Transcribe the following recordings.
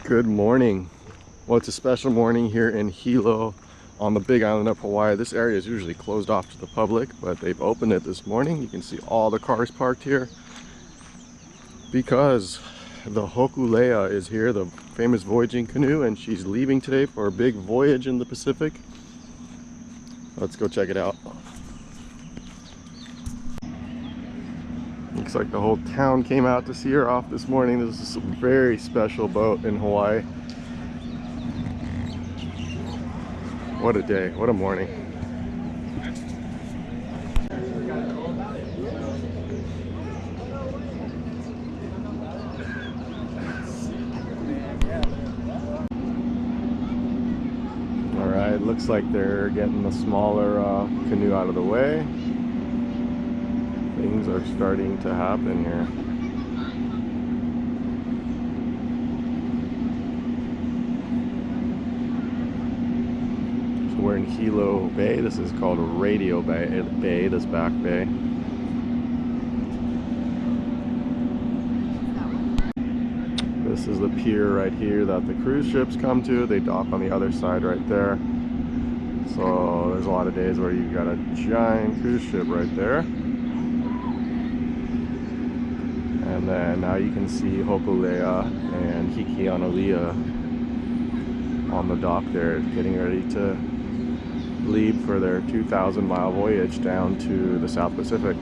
Good morning. Well, it's a special morning here in Hilo on the big island of Hawaii. This area is usually closed off to the public, but they've opened it this morning. You can see all the cars parked here because the Hōkūleʻa is here, the famous Voyaging canoe, and she's leaving today for a big voyage in the Pacific. Let's go check it out. Looks like the whole town came out to see her off this morning. This is a very special boat in Hawaii. What a day, what a morning. Alright, looks like they're getting the smaller canoe out of the way. Things are starting to happen here. So we're in Hilo Bay. This is called Radio Bay, this back bay. This is the pier right here that the cruise ships come to. They dock on the other side right there. So there's a lot of days where you've got a giant cruise ship right there. And then now you can see Hōkūleʻa and Honolulu on the dock there, getting ready to leave for their 2,000-mile voyage down to the South Pacific.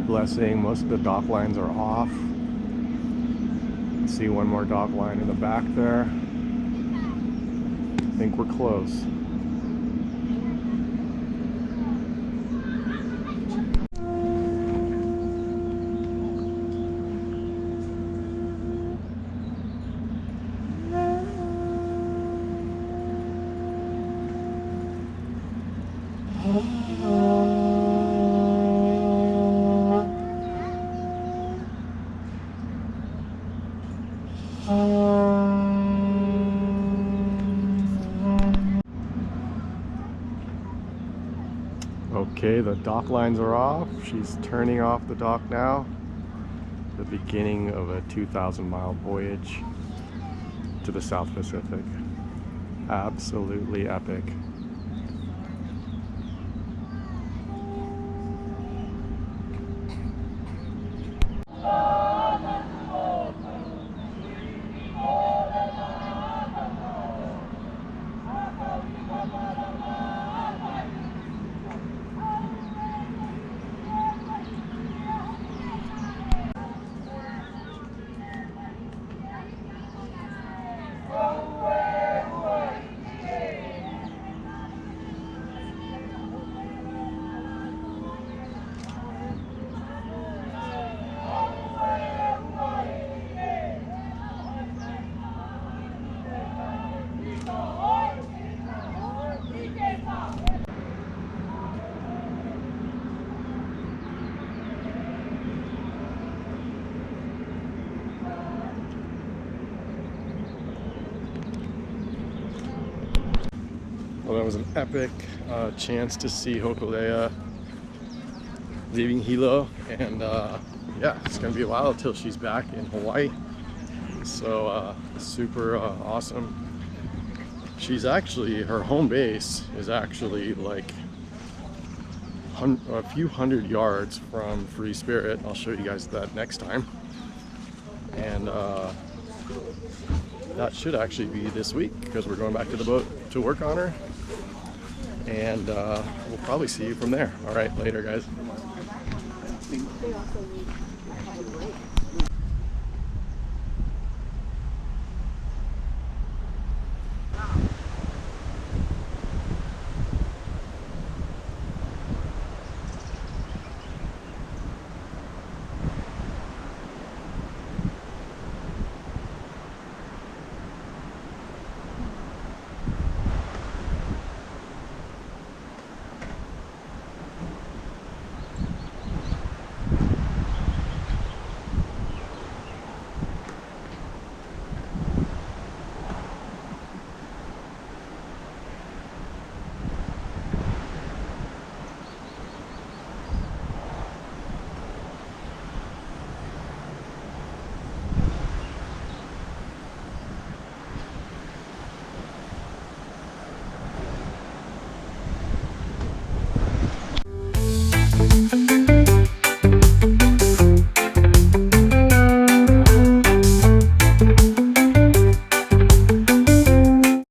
Blessing. Most of the dock lines are off. See one more dock line in the back there. think we're close. Okay, the dock lines are off. She's turning off the dock now. The beginning of a 2,000-mile voyage to the South Pacific. Absolutely epic. Well, that was an epic chance to see Hōkūleʻa leaving Hilo, and yeah, it's gonna be a while until she's back in Hawaii. So super awesome. She's actually, her home base is actually like a few hundred yards from Free Spirit. I'll show you guys that next time. And that should actually be this week because we're going back to the boat to work on her. And we'll probably see you from there. All right, later guys. They also need